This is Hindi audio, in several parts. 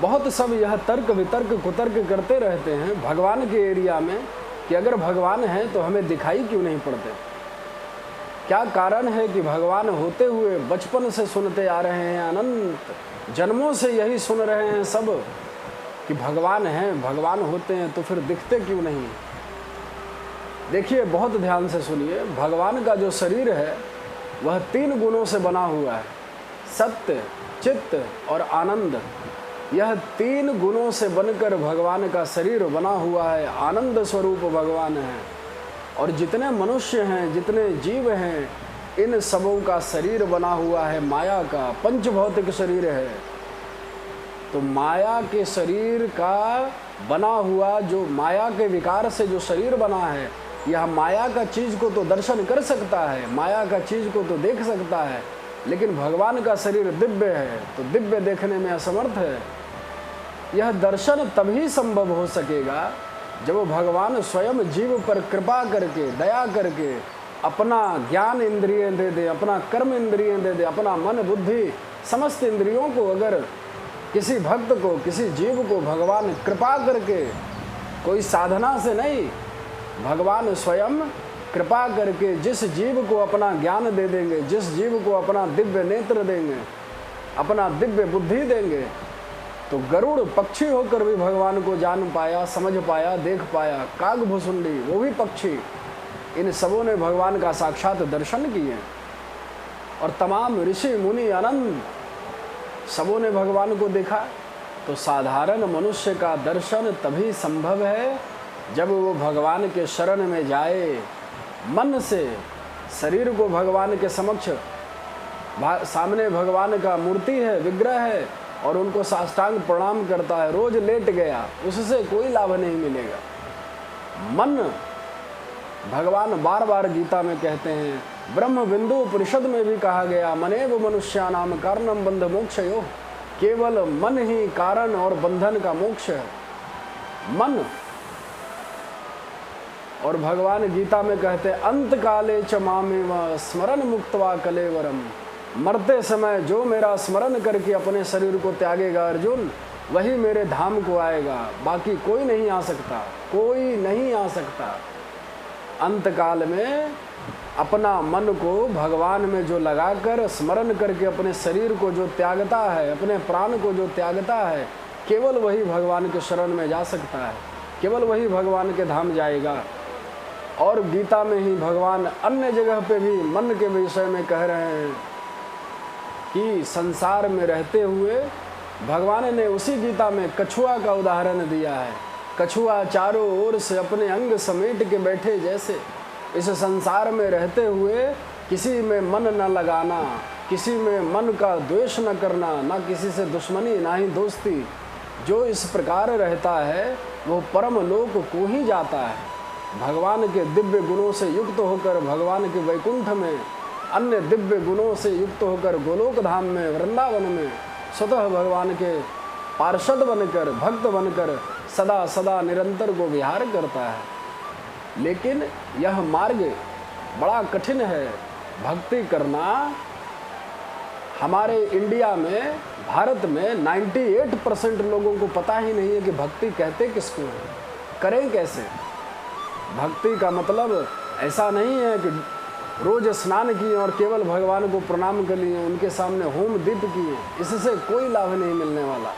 बहुत सब यह तर्क वितर्क कुतर्क करते रहते हैं भगवान के एरिया में कि अगर भगवान है तो हमें दिखाई क्यों नहीं पड़ते। क्या कारण है कि भगवान होते हुए बचपन से सुनते आ रहे हैं, अनंत जन्मों से यही सुन रहे हैं सब कि भगवान हैं, भगवान होते हैं, तो फिर दिखते क्यों नहीं। देखिए, बहुत ध्यान से सुनिए, भगवान का जो शरीर है वह 3 गुणों से बना हुआ है, सत्य, चित्त और आनंद। यह 3 गुणों से बनकर भगवान का शरीर बना हुआ है। आनंद स्वरूप भगवान है। और जितने मनुष्य हैं, जितने जीव हैं, इन सबों का शरीर बना हुआ है माया का, पंचभौतिक शरीर है। तो माया के शरीर का बना हुआ, जो माया के विकार से जो शरीर बना है, यह माया का चीज़ को तो दर्शन कर सकता है, माया का चीज़ को तो देख सकता है, लेकिन भगवान का शरीर दिव्य है, तो दिव्य देखने में असमर्थ है। यह दर्शन तभी संभव हो सकेगा जब भगवान स्वयं जीव पर कृपा करके, दया करके अपना ज्ञान इंद्रियें दे दे, अपना कर्म इंद्रियें दे दे, अपना मन बुद्धि समस्त इंद्रियों को अगर किसी भक्त को, किसी जीव को भगवान कृपा करके, कोई साधना से नहीं, भगवान स्वयं कृपा करके जिस जीव को अपना ज्ञान दे देंगे, जिस जीव को अपना दिव्य नेत्र देंगे, अपना दिव्य बुद्धि देंगे, तो गरुड़ पक्षी होकर भी भगवान को जान पाया, समझ पाया, देख पाया। कागभुसुंडी वो भी पक्षी, इन सबों ने भगवान का साक्षात दर्शन किए। और तमाम ऋषि मुनि अनंत सबों ने भगवान को देखा। तो साधारण मनुष्य का दर्शन तभी संभव है जब वो भगवान के शरण में जाए, मन से शरीर को भगवान के समक्ष, सामने भगवान का मूर्ति है, विग्रह है, और उनको साष्टांग प्रणाम करता है, रोज लेट गया, उससे कोई लाभ नहीं मिलेगा। मन, भगवान बार बार गीता में कहते हैं, ब्रह्म बिंदु उपनिषद में भी कहा गया, मनेव मनुष्यानाम कारणम बंध मोक्षयो, केवल मन ही कारण और बंधन का मोक्ष है, मन। और भगवान गीता में कहते हैं, अंत काले च मामेव स्मरण मुक्त्वा कलेवरम, मरते समय जो मेरा स्मरण करके अपने शरीर को त्यागेगा अर्जुन, वही मेरे धाम को आएगा, बाकी कोई नहीं आ सकता, कोई नहीं आ सकता। अंत काल में अपना मन को भगवान में जो लगाकर स्मरण करके अपने शरीर को जो त्यागता है, अपने प्राण को जो त्यागता है, केवल वही भगवान के शरण में जा सकता है, केवल वही भगवान के धाम जाएगा। और गीता में ही भगवान अन्य जगह पे भी मन के विषय में कह रहे हैं कि संसार में रहते हुए, भगवान ने उसी गीता में कछुआ का उदाहरण दिया है। कछुआ चारों ओर से अपने अंग समेट के बैठे जैसे, इस संसार में रहते हुए किसी में मन न लगाना, किसी में मन का द्वेष न करना, ना किसी से दुश्मनी ना ही दोस्ती, जो इस प्रकार रहता है वो परम लोक को ही जाता है। भगवान के दिव्य गुणों से युक्त होकर भगवान के वैकुंठ में, अन्य दिव्य गुणों से युक्त होकर गोलोक धाम में, वृंदावन में स्वतः भगवान के पार्षद बनकर, भक्त बनकर सदा सदा निरंतर को विहार करता है। लेकिन यह मार्ग बड़ा कठिन है। भक्ति करना हमारे इंडिया में, भारत में 98% लोगों को पता ही नहीं है कि भक्ति कहते किसको है, करें कैसे। भक्ति का मतलब ऐसा नहीं है कि रोज स्नान किए और केवल भगवान को प्रणाम कर लिए, उनके सामने होम दीप किए, इससे कोई लाभ नहीं मिलने वाला।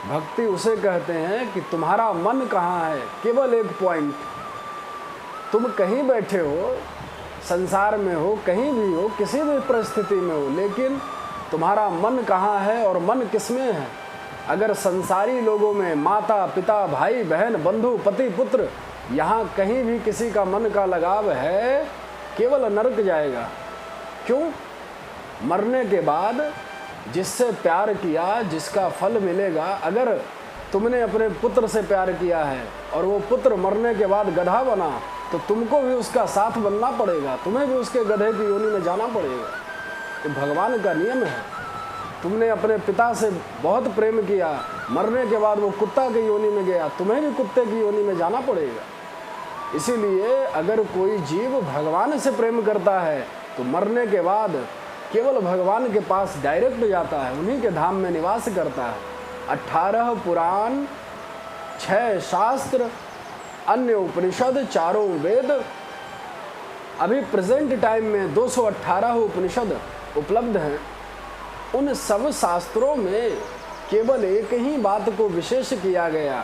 भक्ति उसे कहते हैं कि तुम्हारा मन कहाँ है, केवल एक पॉइंट। तुम कहीं बैठे हो, संसार में हो, कहीं भी हो, किसी भी परिस्थिति में हो, लेकिन तुम्हारा मन कहाँ है और मन किसमें है। अगर संसारी लोगों में माता पिता भाई बहन बंधु पति पुत्र, यहाँ कहीं भी किसी का मन का लगाव है, केवल नरक जाएगा। क्यों? मरने के बाद जिससे प्यार किया, जिसका फल मिलेगा, अगर तुमने अपने पुत्र से प्यार किया है और वो पुत्र मरने के बाद गधा बना, तो तुमको भी उसका साथ बनना पड़ेगा, तुम्हें भी उसके गधे की योनि में जाना पड़ेगा। ये भगवान का नियम है। तुमने अपने पिता से बहुत प्रेम किया, मरने के बाद वो कुत्ता की योनि में गया, तुम्हें भी कुत्ते की योनि में जाना पड़ेगा। इसीलिए अगर कोई जीव भगवान से प्रेम करता है तो मरने के बाद केवल भगवान के पास डायरेक्ट जाता है, उन्हीं के धाम में निवास करता है। 18 पुराण, 6 शास्त्र, अन्य उपनिषद, 4 वेद। अभी प्रेजेंट टाइम में 218 उपनिषद उपलब्ध हैं। उन सब शास्त्रों में केवल एक ही बात को विशेष किया गया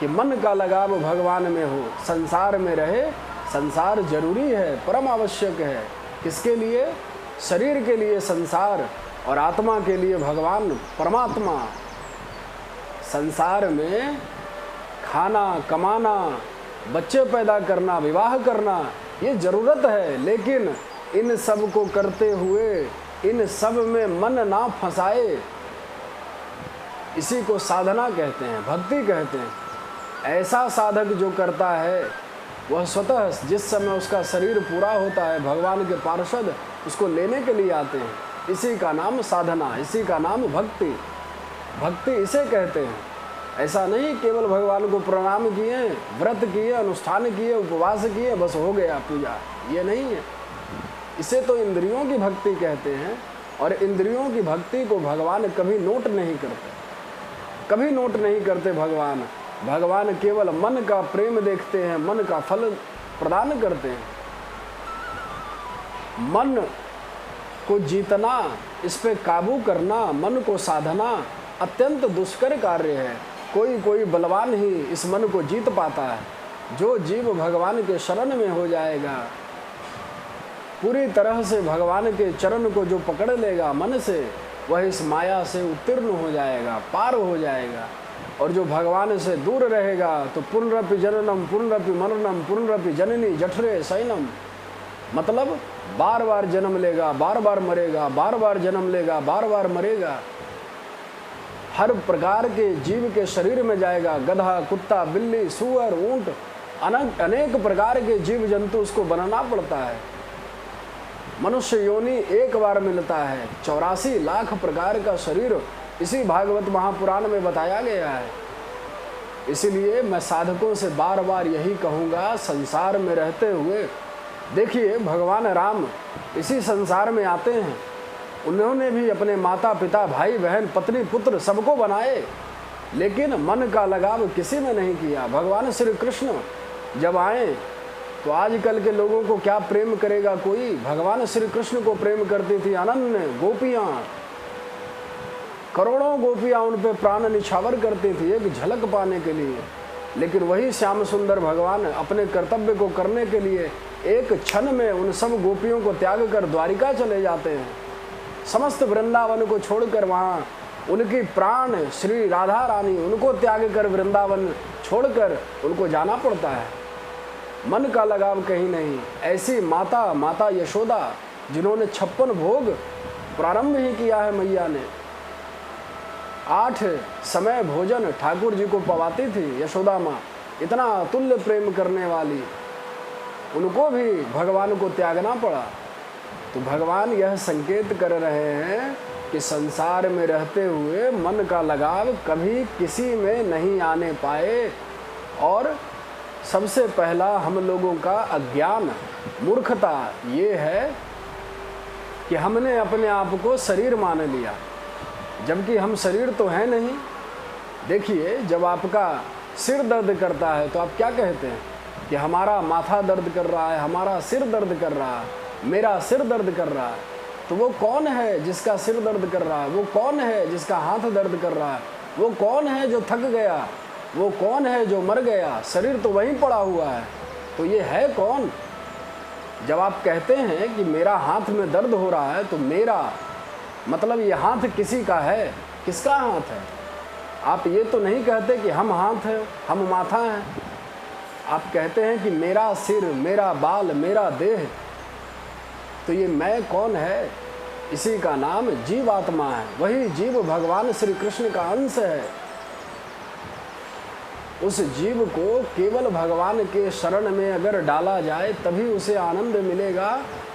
कि मन का लगाव भगवान में हो, संसार में रहे। संसार जरूरी है, परम आवश्यक है। किसके लिए? शरीर के लिए संसार और आत्मा के लिए भगवान परमात्मा। संसार में खाना, कमाना, बच्चे पैदा करना, विवाह करना, ये जरूरत है, लेकिन इन सब को करते हुए इन सब में मन ना फंसाए। इसी को साधना कहते हैं, भक्ति कहते हैं। ऐसा साधक जो करता है वह स्वतः जिस समय उसका शरीर पूरा होता है, भगवान के पार्षद उसको लेने के लिए आते हैं। इसी का नाम साधना, इसी का नाम भक्ति। भक्ति इसे कहते हैं। ऐसा नहीं केवल भगवान को प्रणाम किए, व्रत किए, अनुष्ठान किए, उपवास किए, बस हो गया पूजा, ये नहीं है। इसे तो इंद्रियों की भक्ति कहते हैं। और इंद्रियों की भक्ति को भगवान कभी नोट नहीं करते, कभी नोट नहीं करते भगवान। भगवान केवल मन का प्रेम देखते हैं, मन का फल प्रदान करते हैं। मन को जीतना, इस पे काबू करना, मन को साधना अत्यंत दुष्कर कार्य है। कोई बलवान ही इस मन को जीत पाता है। जो जीव भगवान के शरण में हो जाएगा, पूरी तरह से भगवान के चरण को जो पकड़ लेगा मन से, वह इस माया से उत्तीर्ण हो जाएगा, पार हो जाएगा। और जो भगवान से दूर रहेगा तो पुनरपि जननम पुनरपि मरणम पुनरपि जननी जठरे शयनम, मतलब बार बार जन्म लेगा, बार बार मरेगा, बार बार जन्म लेगा, बार बार मरेगा। हर प्रकार के जीव के शरीर में जाएगा। गधा, कुत्ता, बिल्ली, सूअर, ऊंट, अनेक प्रकार के जीव जंतु उसको बनाना पड़ता है। मनुष्य योनि एक बार मिलता है। 84 लाख प्रकार का शरीर इसी भागवत महापुराण में बताया गया है। इसीलिए मैं साधकों से बार बार यही कहूँगा, संसार में रहते हुए देखिए भगवान राम इसी संसार में आते हैं। उन्होंने भी अपने माता पिता, भाई बहन, पत्नी, पुत्र सबको बनाए, लेकिन मन का लगाव किसी में नहीं किया। भगवान श्री कृष्ण जब आए तो आजकल के लोगों को क्या प्रेम करेगा कोई? भगवान श्री कृष्ण को प्रेम करती थी अनन्य गोपियाँ, करोड़ों गोपियाँ उन पे प्राण निछावर करती थी एक झलक पाने के लिए। लेकिन वही श्याम सुंदर भगवान अपने कर्तव्य को करने के लिए एक क्षण में उन सब गोपियों को त्याग कर द्वारिका चले जाते हैं। समस्त वृंदावन को छोड़कर वहाँ उनकी प्राण श्री राधा रानी, उनको त्याग कर वृंदावन छोड़कर उनको जाना पड़ता है। मन का लगाव कहीं नहीं। ऐसी माता यशोदा, जिन्होंने 56 भोग प्रारंभ ही किया है मैया ने। 8 समय भोजन ठाकुर जी को पवाती थी यशोदा माँ, इतना अतुल्य प्रेम करने वाली, उनको भी भगवान को त्यागना पड़ा। तो भगवान यह संकेत कर रहे हैं कि संसार में रहते हुए मन का लगाव कभी किसी में नहीं आने पाए। और सबसे पहला हम लोगों का अज्ञान, मूर्खता ये है कि हमने अपने आप को शरीर मान लिया, जबकि हम शरीर तो है नहीं। देखिए, जब आपका सिर दर्द करता है तो आप क्या कहते हैं कि हमारा माथा दर्द कर रहा है, हमारा सिर दर्द कर रहा है, मेरा सिर दर्द कर रहा है। तो वो कौन है जिसका सिर दर्द कर रहा है? वो कौन है जिसका हाथ दर्द कर रहा है? वो कौन है जो थक गया? वो कौन है जो मर गया? शरीर तो वहीं पड़ा हुआ है। तो ये है कौन? जब आप कहते हैं कि मेरा हाथ में दर्द हो रहा है, तो मेरा मतलब ये हाथ किसी का है। किसका हाथ है? आप ये तो नहीं कहते कि हम हाथ हैं, हम माथा हैं। आप कहते हैं कि मेरा सिर, मेरा बाल, मेरा देह। तो ये मैं कौन है? इसी का नाम जीवात्मा है। वही जीव भगवान श्री कृष्ण का अंश है। उस जीव को केवल भगवान के शरण में अगर डाला जाए तभी उसे आनंद मिलेगा,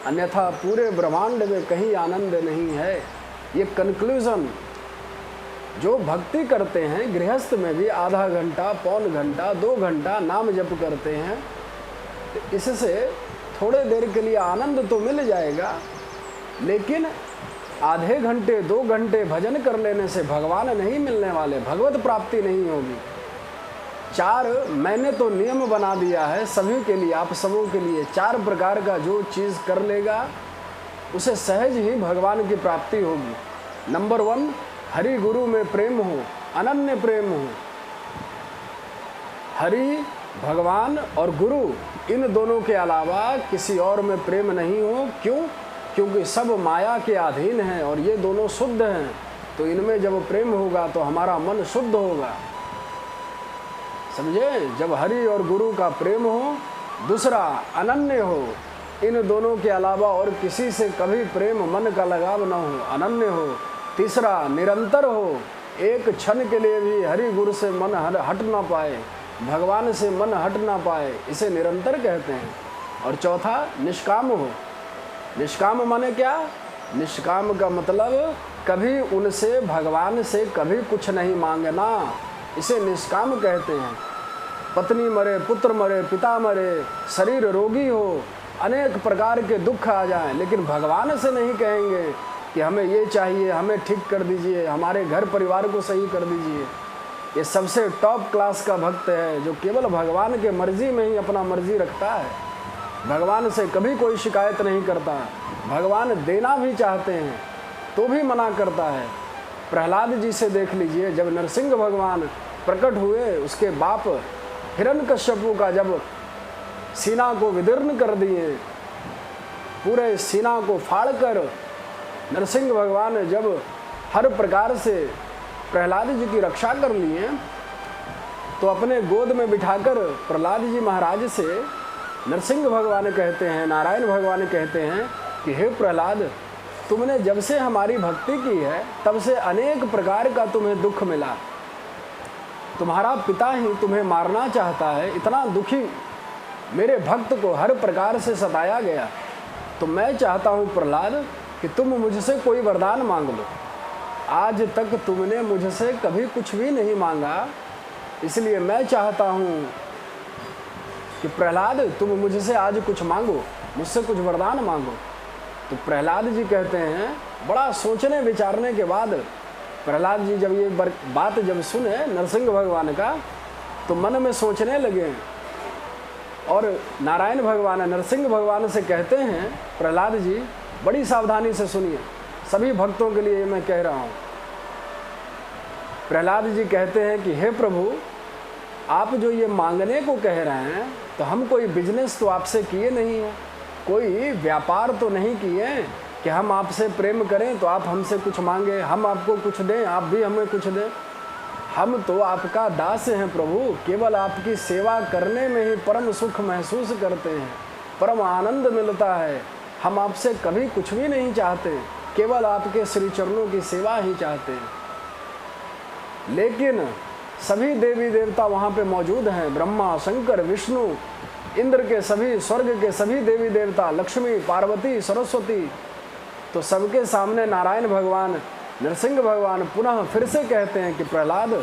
अन्यथा पूरे ब्रह्मांड में कहीं आनंद नहीं है। ये कंक्लूजन जो भक्ति करते हैं, गृहस्थ में भी आधा घंटा, पौन घंटा, 2 घंटा नाम जप करते हैं, तो इससे थोड़े देर के लिए आनंद तो मिल जाएगा, लेकिन आधे घंटे 2 घंटे भजन कर लेने से भगवान नहीं मिलने वाले, भगवत प्राप्ति नहीं होगी। 4 मैंने तो नियम बना दिया है सभी के लिए, आप सबों के लिए। 4 प्रकार का जो चीज़ कर लेगा उसे सहज ही भगवान की प्राप्ति होगी। नंबर 1, हरि गुरु में प्रेम हो, अनन्य प्रेम हो। हरि, भगवान और गुरु, इन दोनों के अलावा किसी और में प्रेम नहीं हो। क्यों? क्योंकि सब माया के अधीन हैं और ये दोनों शुद्ध हैं, तो इनमें जब प्रेम होगा तो हमारा मन शुद्ध होगा। समझे? जब हरि और गुरु का प्रेम हो। दूसरा, अनन्य हो, इन दोनों के अलावा और किसी से कभी प्रेम मन का लगाव न हो, अनन्य हो। तीसरा, निरंतर हो, एक क्षण के लिए भी हरि गुरु से मन हट ना पाए, भगवान से मन हट ना पाए, इसे निरंतर कहते हैं। और चौथा, निष्काम हो। निष्काम माने क्या? निष्काम का मतलब कभी उनसे, भगवान से कभी कुछ नहीं मांगना, इसे निष्काम कहते हैं। पत्नी मरे, पुत्र मरे, पिता मरे, शरीर रोगी हो, अनेक प्रकार के दुख आ जाएं, लेकिन भगवान से नहीं कहेंगे कि हमें ये चाहिए, हमें ठीक कर दीजिए, हमारे घर परिवार को सही कर दीजिए। ये सबसे टॉप क्लास का भक्त है जो केवल भगवान के मर्जी में ही अपना मर्जी रखता है, भगवान से कभी कोई शिकायत नहीं करता। भगवान देना भी चाहते हैं तो भी मना करता है। प्रहलाद जी से देख लीजिए, जब नरसिंह भगवान प्रकट हुए, उसके बाप हिरण्यकश्यपु का जब सीना को विदीर्ण कर दिए, पूरे सीना को फाड़कर नरसिंह भगवान जब हर प्रकार से प्रहलाद जी की रक्षा कर लिए, तो अपने गोद में बिठाकर प्रहलाद जी महाराज से नरसिंह भगवान कहते हैं, नारायण भगवान कहते हैं कि हे प्रहलाद, तुमने जब से हमारी भक्ति की है तब से अनेक प्रकार का तुम्हें दुख मिला, तुम्हारा पिता ही तुम्हें मारना चाहता है, इतना दुखी मेरे भक्त को हर प्रकार से सताया गया। तो मैं चाहता हूँ प्रहलाद कि तुम मुझसे कोई वरदान मांग लो। आज तक तुमने मुझसे कभी कुछ भी नहीं मांगा, इसलिए मैं चाहता हूँ कि प्रहलाद तुम मुझसे आज कुछ मांगो, मुझसे कुछ वरदान मांगो। तो प्रहलाद जी कहते हैं, बड़ा सोचने विचारने के बाद प्रहलाद जी जब ये बात जब सुने नरसिंह भगवान का, तो मन में सोचने लगे और नारायण भगवान नरसिंह भगवान से कहते हैं, प्रहलाद जी बड़ी सावधानी से सुनिए, सभी भक्तों के लिए मैं कह रहा हूँ। प्रहलाद जी कहते हैं कि हे प्रभु, आप जो ये मांगने को कह रहे हैं, तो हम कोई बिजनेस तो आपसे किए नहीं है, कोई व्यापार तो नहीं किए कि हम आपसे प्रेम करें तो आप हमसे कुछ मांगे, हम आपको कुछ दें, आप भी हमें कुछ दें। हम तो आपका दास हैं प्रभु, केवल आपकी सेवा करने में ही परम सुख महसूस करते हैं, परम आनंद मिलता है। हम आपसे कभी कुछ भी नहीं चाहते, केवल आपके श्री चरणों की सेवा ही चाहते हैं। लेकिन सभी देवी देवता वहाँ पे मौजूद हैं, ब्रह्मा, शंकर, विष्णु, इंद्र के सभी, स्वर्ग के सभी देवी देवता, लक्ष्मी, पार्वती, सरस्वती। तो सबके सामने नारायण भगवान, नरसिंह भगवान पुनः फिर से कहते हैं कि प्रहलाद,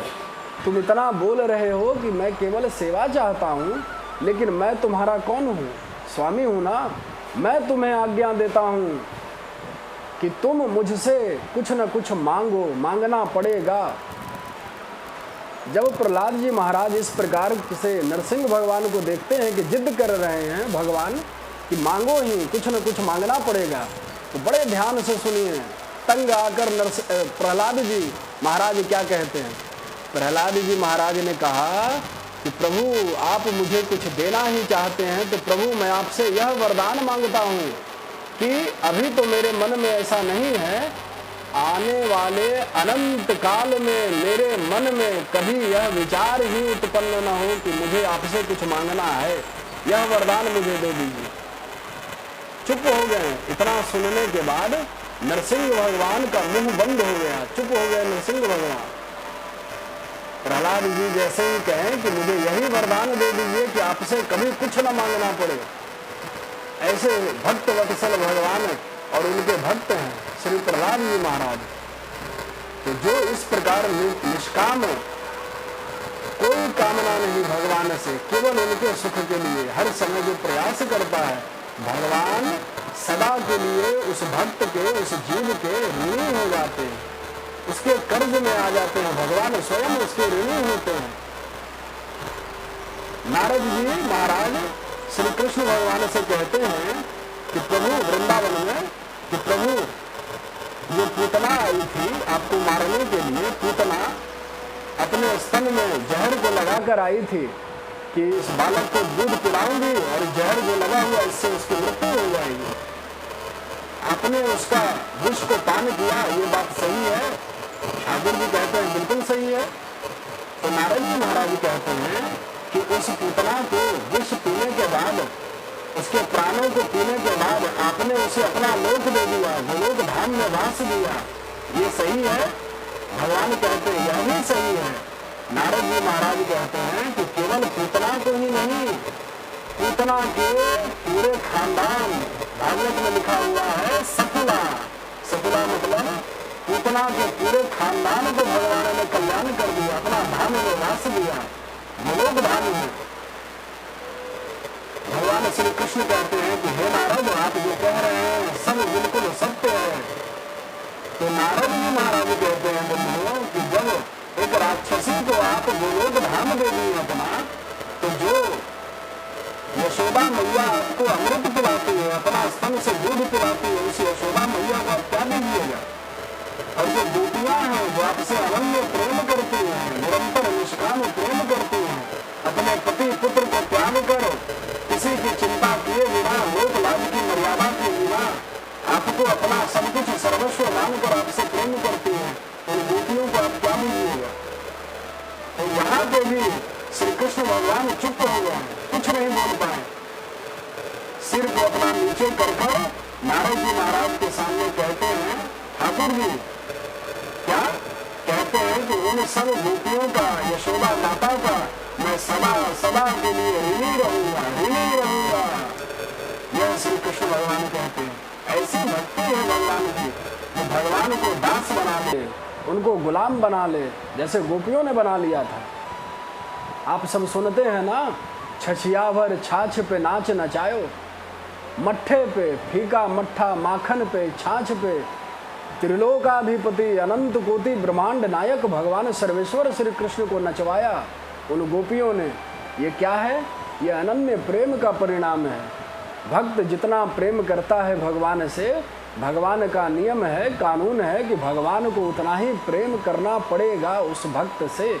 तुम इतना बोल रहे हो कि मैं केवल सेवा चाहता हूँ, लेकिन मैं तुम्हारा कौन हूँ? स्वामी हूँ ना। मैं तुम्हें आज्ञा देता हूँ कि तुम मुझसे कुछ न कुछ मांगो, मांगना पड़ेगा। जब प्रहलाद जी महाराज इस प्रकार से नरसिंह भगवान को देखते हैं कि जिद कर रहे हैं भगवान कि मांगो ही, कुछ न कुछ मांगना पड़ेगा, तो बड़े ध्यान से सुनिए। तंग आकर प्रहलाद जी महाराज क्या कहते हैं? प्रहलाद जी महाराज ने कहा कि प्रभु, आप मुझे कुछ देना ही चाहते हैं, तो प्रभु मैं आपसे यह वरदान मांगता हूँ कि अभी तो मेरे मन में ऐसा नहीं है, आने वाले अनंत काल में मेरे मन में कभी यह विचार ही उत्पन्न न हो कि मुझे आपसे कुछ मांगना है, यह वरदान मुझे दे दीजिए। चुप हो गए। इतना सुनने के बाद नरसिंह भगवान का मुंह बंद हो गया, चुप हो गए नरसिंह भगवान। प्रहलाद जी जैसे ही कहें कि मुझे यही वरदान दे दीजिए कि आपसे कभी कुछ न मांगना पड़े, ऐसे भक्त वत्सल भगवान और उनके भक्त हैं श्री प्रहलाद जी महाराज। तो जो इस प्रकार निष्काम, कोई कामना नहीं भगवान से, केवल उनके सुख के लिए हर समय जो प्रयास करता है, भगवान सदा के लिए उस भक्त के, उस जीव के ऋणी हो जाते हैं, उसके कर्ज में आ जाते हैं। भगवान स्वयं उसके ऋणी होते हैं। नारद जी महाराज श्री कृष्ण भगवान से कहते हैं कि प्रभु, वृंदावन में, कि प्रभु ये पूतना आई थी आपको मारने के लिए। पूतना अपने स्तन में जहर को लगाकर आई थी कि इस बालक को दूध पिलाऊंगी और जहर जो लगा हुआ इससे उसकी मृत्यु हो जाएगी। आपने उसका विष को पान किया, ये बात सही है? ठाकुर जी कहते हैं बिल्कुल सही है। तो नारद जी महाराज कहते हैं कि उस पूतना को विष पीने के बाद, उसके प्राणों को पीने के बाद आपने उसे अपना लोक दे दिया, गोलोक धाम में वास दिया। ये सही है? भगवान कहते हैं यह भी सही है। नारद जी महाराज कहते हैं कि केवल पूतना को ही नहीं, पूतना के पूरे खानदान, भागवत में लिखा हुआ है सकुला। सकुला मतलब पूतना के पूरे खानदान को भगवान ने कल्याण कर दिया, अपना धाम में वास दिया, गोलोक धाम में। भगवान श्री कृष्ण कहते हैं कि हे नारद, आप जो कह रहे हैं सब बिल्कुल सत्य है। तो नारद जी महाराज कहते हैं बंधुओं कि जब एक राक्षसी को आप गोलोक धाम दे दिए अपना, तो जो यशोदा मैया आपको अमृत पिलाती है, अपना स्तन से दूध पिलाती है, उस यशोदा मैया को आप क्या दीजिएगा? और जो गोपियां हैं जो आपसे अनन्य प्रेम करती हैं, निरंतर निष्काम प्रेम करती हैं, अपने पति पुत्र को त्याग कर किसी की चिंता किए बिना, लोक लाभ की मर्यादा के बिना आपको अपना सब कुछ सर्वस्व मानकर आपसे प्रेम करती हैं, उन गोपियों को आप क्या दीजिएगा? तो यहाँ पे भी श्री कृष्ण भगवान चुप हो गए, कुछ नहीं बोल पाए। सिर को अपना नीचे कर नारद जी महाराज के सामने कहते हैं, ठाकुर जी क्या कहते हैं कि उन सब गोपियों का, यशोदा माता का मैं सदा सदा के लिए ऋणी रहूंगा, ऋणी रहूंगा। यह श्री कृष्ण भगवान कहते हैं। ऐसी भक्ति है भगवान की, जो भगवान को दास बना दे, उनको गुलाम बना ले, जैसे गोपियों ने बना लिया था। आप सब सुनते हैं ना, छछिया भर छाछ पे नाच नचायो, मट्ठे पे फीका मट्ठा, माखन पे छाछ पे, त्रिलोकाधिपति अनंत कोटि ब्रह्मांड नायक भगवान सर्वेश्वर श्री कृष्ण को नचवाया उन गोपियों ने। ये क्या है? ये अनन्य प्रेम का परिणाम है। भक्त जितना प्रेम करता है भगवान से, भगवान का नियम है, कानून है कि भगवान को उतना ही प्रेम करना पड़ेगा उस भक्त से।